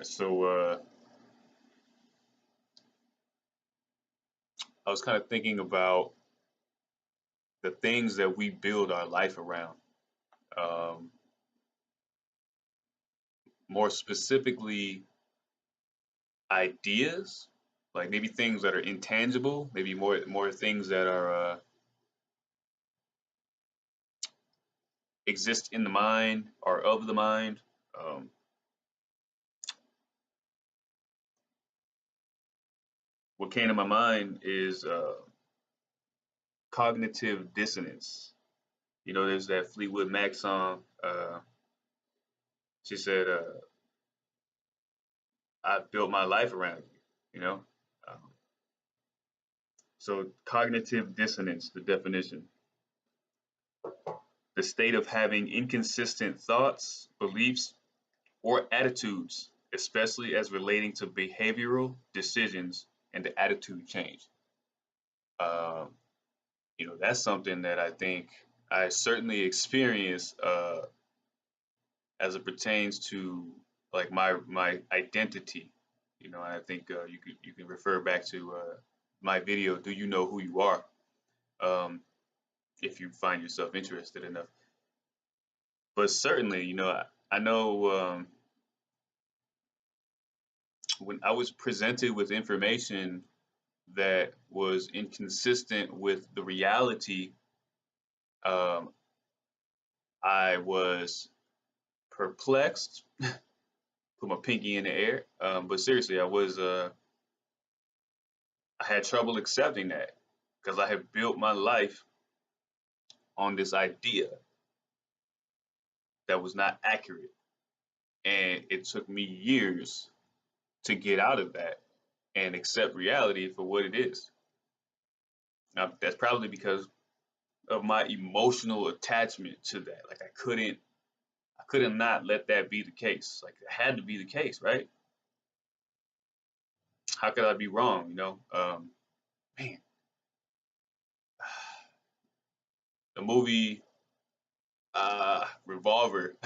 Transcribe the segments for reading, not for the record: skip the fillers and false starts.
So I was kind of thinking about the things that we build our life around. Um, More specifically, ideas, like maybe things that are intangible, maybe more things that are exist in the mind or of the mind. Um, what came to my mind is cognitive dissonance. You know, there's that Fleetwood Mac song. She said, "I've built my life around you." You know, um, so cognitive dissonance, the definition: the state of having inconsistent thoughts, beliefs, or attitudes, especially as relating to behavioral decisions and the attitude change. Um, that's something that I think I certainly experience as it pertains to like my identity. I think you can refer back to my video. Do you know who you are? Um, if you find yourself interested enough. But certainly, I know when I was presented with information that was inconsistent with the reality, um, I was perplexed, put my pinky in the air. But seriously, I had trouble accepting that because I had built my life on this idea that was not accurate. And it took me years to get out of that and accept reality for what it is. Now, that's probably because of my emotional attachment to that. Like I couldn't not let that be the case. Like it had to be the case, right? How could I be wrong? Man, the movie Revolver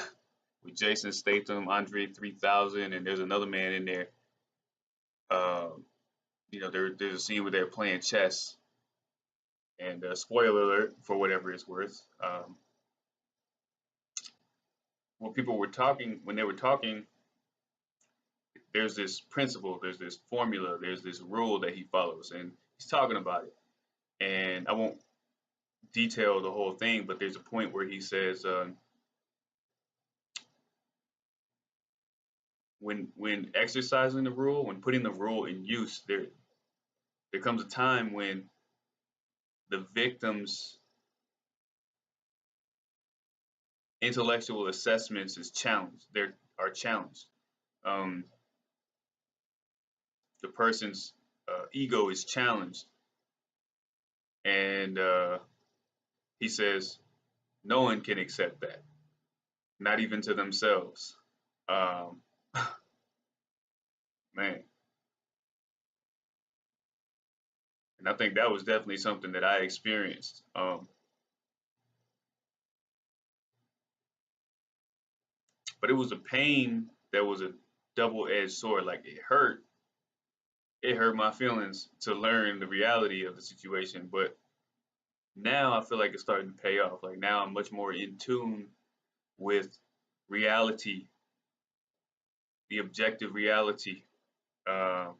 with Jason Statham, Andre 3000, and there's another man in there. Um, there's a scene where they're playing chess, and spoiler alert for whatever it's worth. When people were talking, when they were talking, there's this principle, there's this formula, there's this rule that he follows, and he's talking about it. And I won't detail the whole thing, but there's a point where he says, when exercising the rule, when putting the rule in use, there comes a time when the victim's intellectual assessments is challenged. They are challenged. Um, the person's ego is challenged, and he says no one can accept that, not even to themselves. Um, Man, and I think that was definitely something that I experienced. But it was a pain that was a double-edged sword. Like it hurt my feelings to learn the reality of the situation. But now I feel like it's starting to pay off. Like now I'm much more in tune with reality, the objective reality, uh,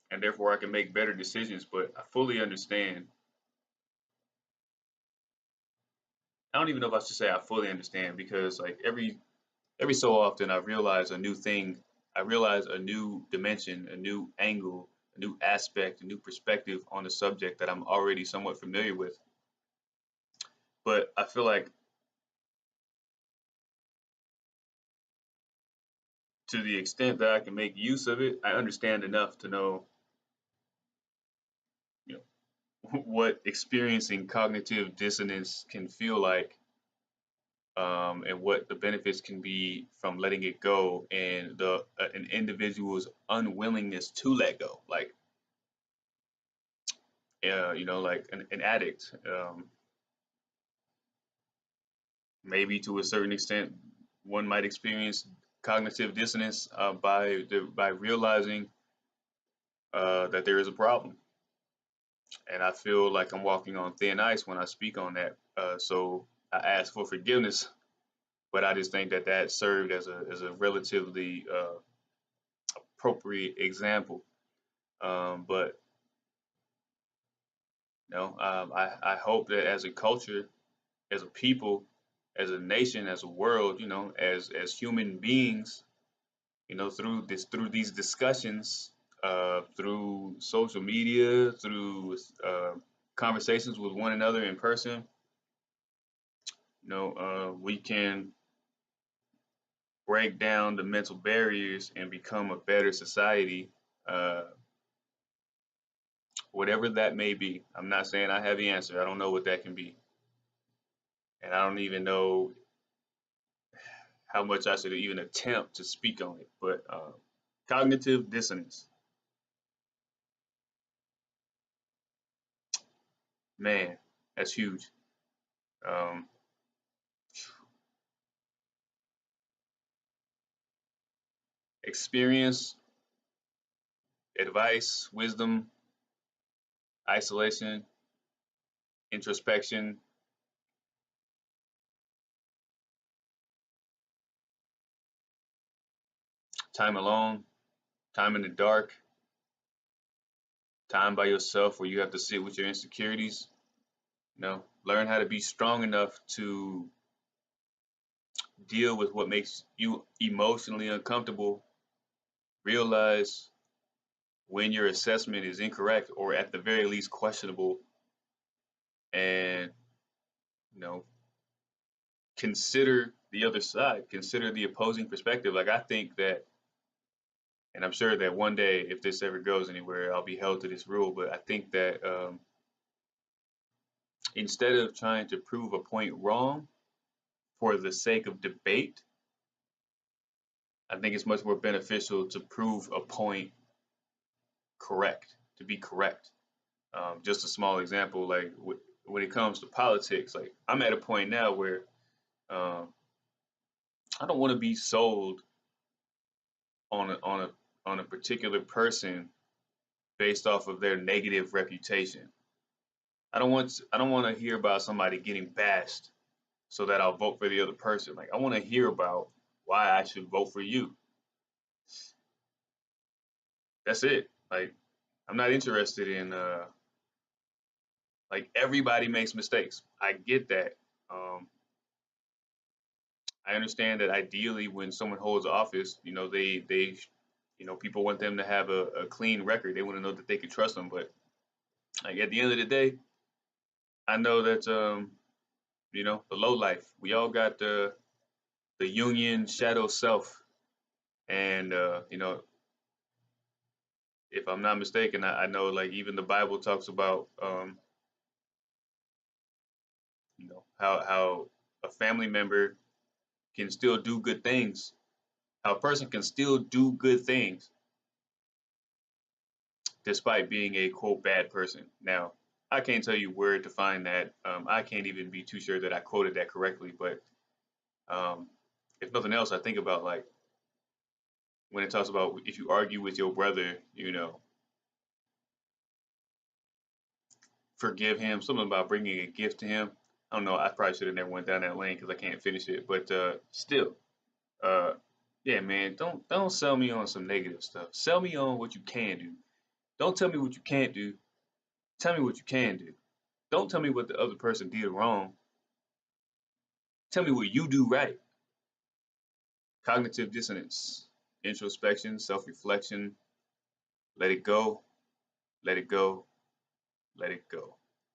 and therefore I can make better decisions. But I fully understand. I don't even know if I should say I fully understand because like every so often I realize a new thing. I realize a new dimension, a new angle, a new aspect, a new perspective on a subject that I'm already somewhat familiar with. But I feel like to the extent that I can make use of it, I understand enough to know, you what experiencing cognitive dissonance can feel like, and what the benefits can be from letting it go, and the an individual's unwillingness to let go. Like, like an addict. Maybe to a certain extent, one might experience cognitive dissonance by realizing that there is a problem, and I feel like I'm walking on thin ice when I speak on that. So I ask for forgiveness, but I just think that that served as a relatively appropriate example. But I hope that as a culture, as a people, as a nation, as a world, as human beings, through these discussions, through social media, through conversations with one another in person, we can break down the mental barriers and become a better society, uh, whatever that may be. I'm not saying I have the answer. I don't know what that can be, and I don't even know how much I should even attempt to speak on it. But cognitive dissonance, man, that's huge. Um, Experience, advice, wisdom, isolation, introspection, time alone, time in the dark, time by yourself where you have to sit with your insecurities. Learn how to be strong enough to deal with what makes you emotionally uncomfortable. Realize when your assessment is incorrect or at the very least questionable, and you know consider the other side, consider the opposing perspective. Like I think that, and I'm sure that one day, if this ever goes anywhere, I'll be held to this rule. But I think that instead of trying to prove a point wrong for the sake of debate, I think it's much more beneficial to prove a point correct, to be correct. Just a small example, like when it comes to politics, like I'm at a point now where um, I don't want to be sold on a particular person based off of their negative reputation. I don't want to hear about somebody getting bashed so that I'll vote for the other person. Like I want to hear about why I should vote for you. That's it. Like I'm not interested in like everybody makes mistakes. I get that. Um, I understand that ideally when someone holds office, people want them to have a clean record. They want to know that they can trust them. But like at the end of the day, I know that the low life. We all got the Union shadow self, and if I'm not mistaken, I know like even the Bible talks about how a family member can still do good things. How a person can still do good things despite being a quote bad person. Now, I can't tell you where to find that. I can't even be too sure that I quoted that correctly. But um, if nothing else, I think about like when it talks about if you argue with your brother, forgive him. Something about bringing a gift to him. I don't know. I probably should have never went down that lane because I can't finish it. But still, uh, yeah, man, don't sell me on some negative stuff. Sell me on what you can do. Don't tell me what you can't do. Tell me what you can do. Don't tell me what the other person did wrong. Tell me what you do right. Cognitive dissonance, introspection, self-reflection. Let it go. Let it go. Let it go.